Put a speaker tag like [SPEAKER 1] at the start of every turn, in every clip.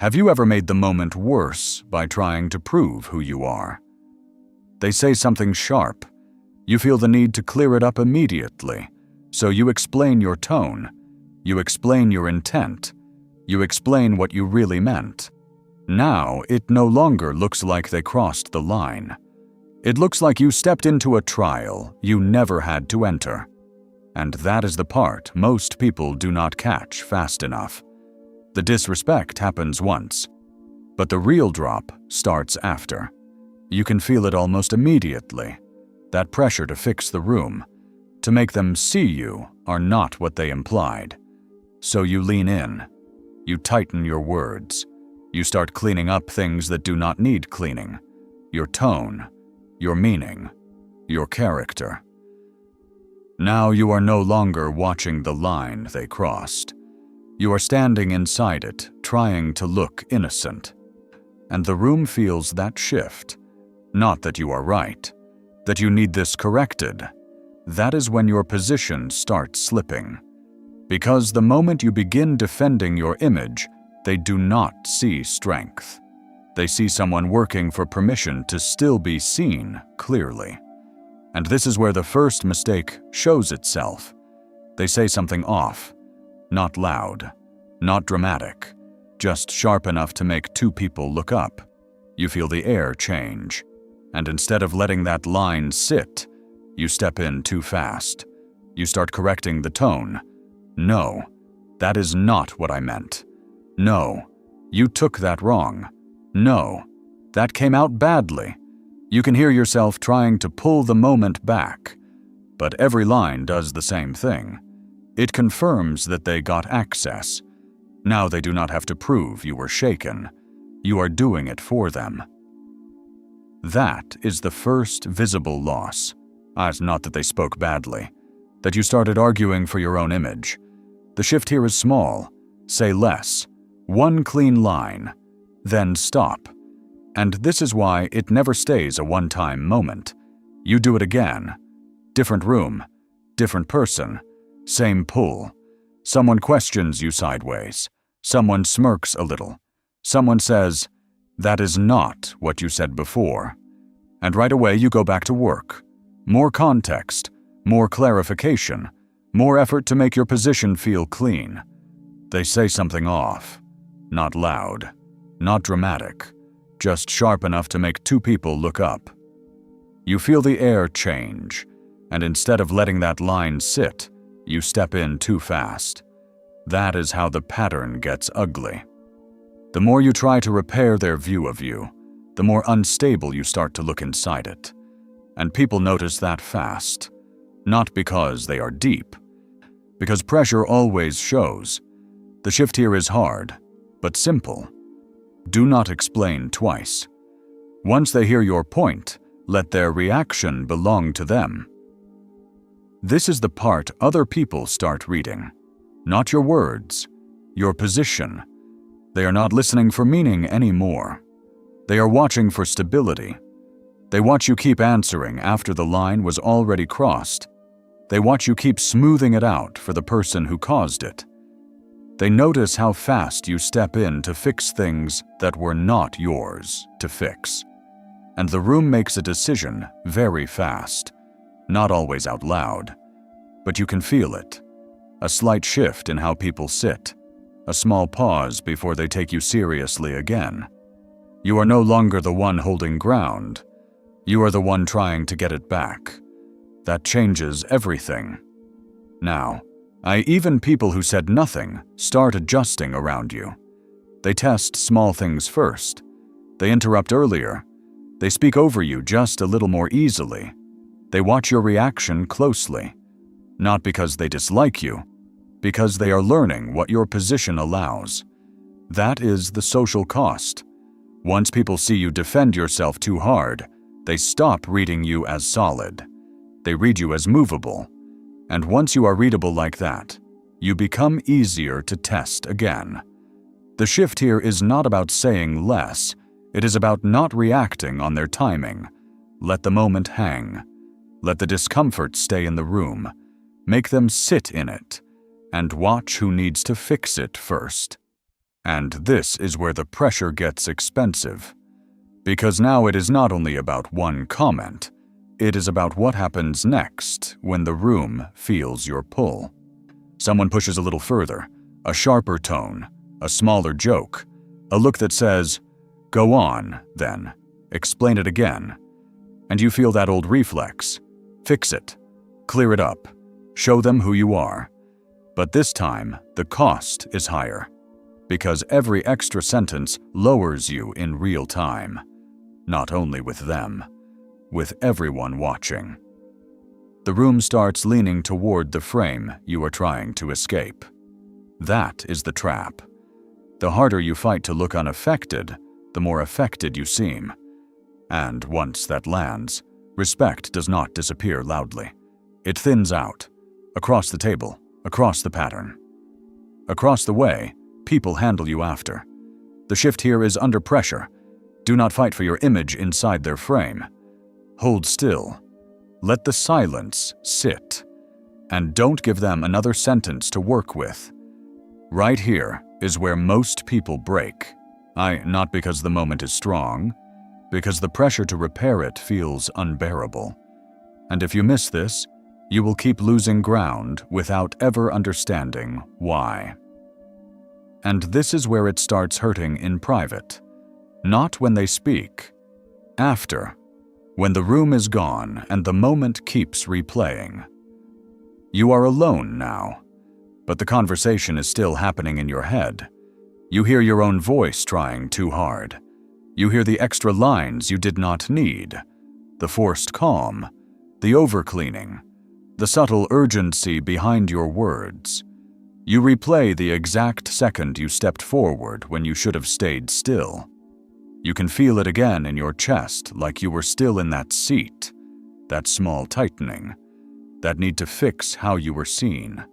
[SPEAKER 1] Have you ever made the moment worse by trying to prove who you are? They say something sharp. You feel the need to clear it up immediately, so you explain your tone, you explain your intent, you explain what you really meant. Now it no longer looks like they crossed the line. It looks like you stepped into a trial you never had to enter. And that is the part most people do not catch fast enough. The disrespect happens once, but the real drop starts after. You can feel it almost immediately. That pressure to fix the room, to make them see you, are not what they implied. So you lean in. You tighten your words. You start cleaning up things that do not need cleaning. Your tone, your meaning, your character. Now you are no longer watching the line they crossed. You are standing inside it, trying to look innocent. And the room feels that shift. Not that you are right, that you need this corrected. That is when your position starts slipping. Because the moment you begin defending your image, they do not see strength. They see someone working for permission to still be seen clearly. And this is where the first mistake shows itself. They say something off, not loud, not dramatic, just sharp enough to make two people look up. You feel the air change, and instead of letting that line sit, you step in too fast. You start correcting the tone. No, that is not what I meant. No, you took that wrong. No, that came out badly. You can hear yourself trying to pull the moment back, but every line does the same thing. It confirms that they got access. Now they do not have to prove you were shaken. You are doing it for them. That is the first visible loss. It's not that they spoke badly, that you started arguing for your own image. The shift here is small. Say less. One clean line. Then stop. And this is why it never stays a one-time moment. You do it again. Different room. Different person. Same pull. Someone questions you sideways. Someone smirks a little. Someone says, "That is not what you said before." And right away you go back to work. More context. More clarification. More effort to make your position feel clean. They say something off. Not loud. Not dramatic. Just sharp enough to make two people look up. You feel the air change, and instead of letting that line sit, you step in too fast. That is how the pattern gets ugly. The more you try to repair their view of you, the more unstable you start to look inside it. And people notice that fast. Not because they are deep. Because pressure always shows. The shift here is hard, but simple. Do not explain twice. Once they hear your point, let their reaction belong to them. This is the part other people start reading. Not your words, your position. They are not listening for meaning anymore. They are watching for stability. They watch you keep answering after the line was already crossed. They watch you keep smoothing it out for the person who caused it. They notice how fast you step in to fix things that were not yours to fix. And the room makes a decision very fast, not always out loud, but you can feel it. A slight shift in how people sit, a small pause before they take you seriously again. You are no longer the one holding ground. You are the one trying to get it back. That changes everything. Now, even people who said nothing start adjusting around you. They test small things first. They interrupt earlier. They speak over you just a little more easily. They watch your reaction closely. Not because they dislike you, because they are learning what your position allows. That is the social cost. Once people see you defend yourself too hard, they stop reading you as solid. They read you as movable. And once you are readable like that, you become easier to test again. The shift here is not about saying less. It is about not reacting on their timing. Let the moment hang. Let the discomfort stay in the room. Make them sit in it. And watch who needs to fix it first. And this is where the pressure gets expensive. Because now it is not only about one comment, it is about what happens next when the room feels your pull. Someone pushes a little further, a sharper tone, a smaller joke, a look that says, "Go on, then. Explain it again." And you feel that old reflex. Fix it. Clear it up. Show them who you are. But this time, the cost is higher. Because every extra sentence lowers you in real time. Not only with them, with everyone watching. The room starts leaning toward the frame you are trying to escape. That is the trap. The harder you fight to look unaffected, the more affected you seem. And once that lands, respect does not disappear loudly. It thins out, across the table, across the pattern. Across the way, people handle you after. The shift here is under pressure. Do not fight for your image inside their frame. Hold still. Let the silence sit. And don't give them another sentence to work with. Right here is where most people break. Not because the moment is strong, because the pressure to repair it feels unbearable. And if you miss this, you will keep losing ground without ever understanding why. And this is where it starts hurting in private. Not when they speak. After. When the room is gone and the moment keeps replaying. You are alone now, but the conversation is still happening in your head. You hear your own voice trying too hard. You hear the extra lines you did not need, the forced calm, the overcleaning, the subtle urgency behind your words. You replay the exact second you stepped forward when you should have stayed still. You can feel it again in your chest, like you were still in that seat, that small tightening, that need to fix how you were seen.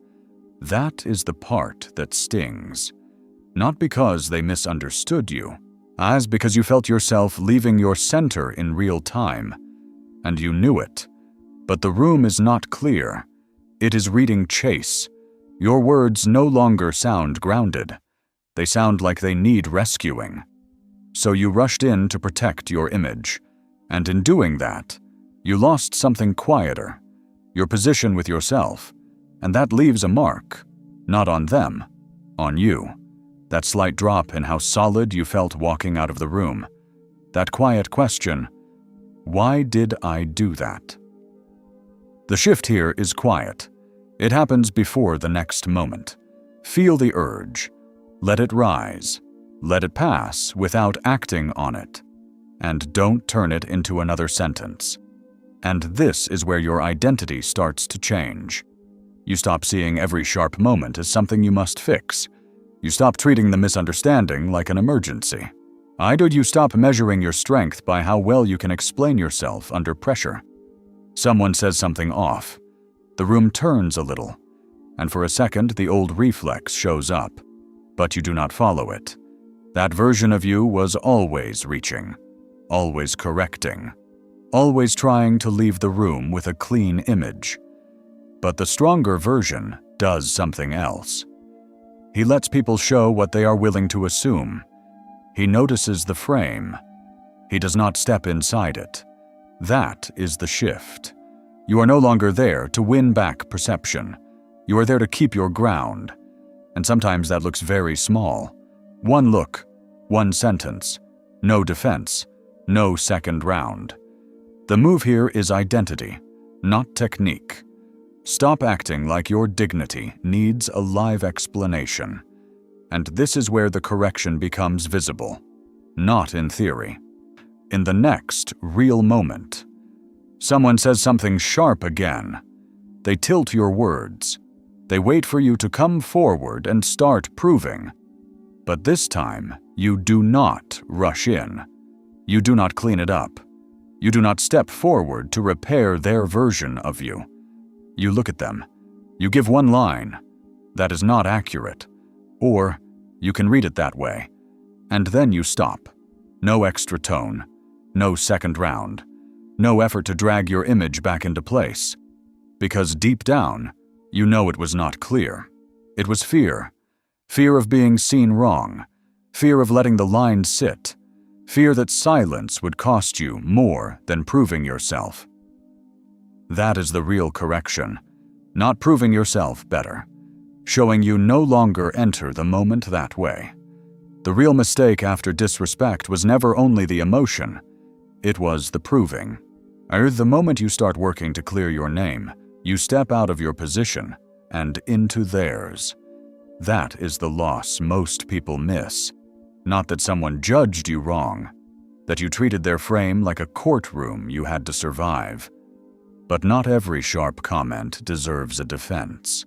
[SPEAKER 1] That is the part that stings. Not because they misunderstood you, as because you felt yourself leaving your center in real time, and you knew it. But the room is not clear. It is reading chase. Your words no longer sound grounded. They sound like they need rescuing. So you rushed in to protect your image, and in doing that, you lost something quieter, your position with yourself, and that leaves a mark, not on them, on you. That slight drop in how solid you felt walking out of the room, that quiet question, why did I do that? The shift here is quiet. It happens before the next moment. Feel the urge. Let it rise. Let it pass without acting on it. And don't turn it into another sentence. And this is where your identity starts to change. You stop seeing every sharp moment as something you must fix. You stop treating the misunderstanding like an emergency. You stop measuring your strength by how well you can explain yourself under pressure. Someone says something off. The room turns a little, and for a second the old reflex shows up, but you do not follow it. That version of you was always reaching, always correcting, always trying to leave the room with a clean image. But the stronger version does something else. He lets people show what they are willing to assume. He notices the frame. He does not step inside it. That is the shift. You are no longer there to win back perception. You are there to keep your ground. And sometimes that looks very small. One look, one sentence, no defense, no second round. The move here is identity, not technique. Stop acting like your dignity needs a live explanation. And this is where the correction becomes visible, not in theory. In the next real moment. Someone says something sharp again. They tilt your words. They wait for you to come forward and start proving. But this time, you do not rush in. You do not clean it up. You do not step forward to repair their version of you. You look at them. You give one line. That is not accurate. Or, you can read it that way. And then you stop. No extra tone. No second round. No effort to drag your image back into place. Because deep down, you know it was not clear. It was fear. Fear of being seen wrong. fear of letting the line sit, fear that silence would cost you more than proving yourself. That is the real correction, not proving yourself better, showing you no longer enter the moment that way. The real mistake after disrespect was never only the emotion, it was the proving. The moment you start working to clear your name, you step out of your position and into theirs. That is the loss most people miss. Not that someone judged you wrong, that you treated their frame like a courtroom you had to survive. But not every sharp comment deserves a defense.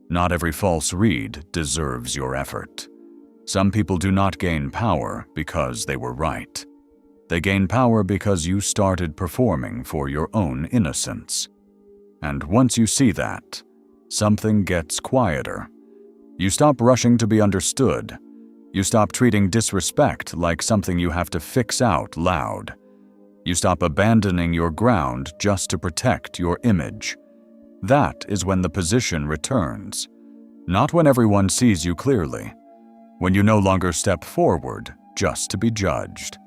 [SPEAKER 1] Not every false read deserves your effort. Some people do not gain power because they were right. They gain power because you started performing for your own innocence. And once you see that, something gets quieter. You stop rushing to be understood. You stop treating disrespect like something you have to fix out loud. You stop abandoning your ground just to protect your image. That is when the position returns. Not when everyone sees you clearly. When you no longer step forward just to be judged.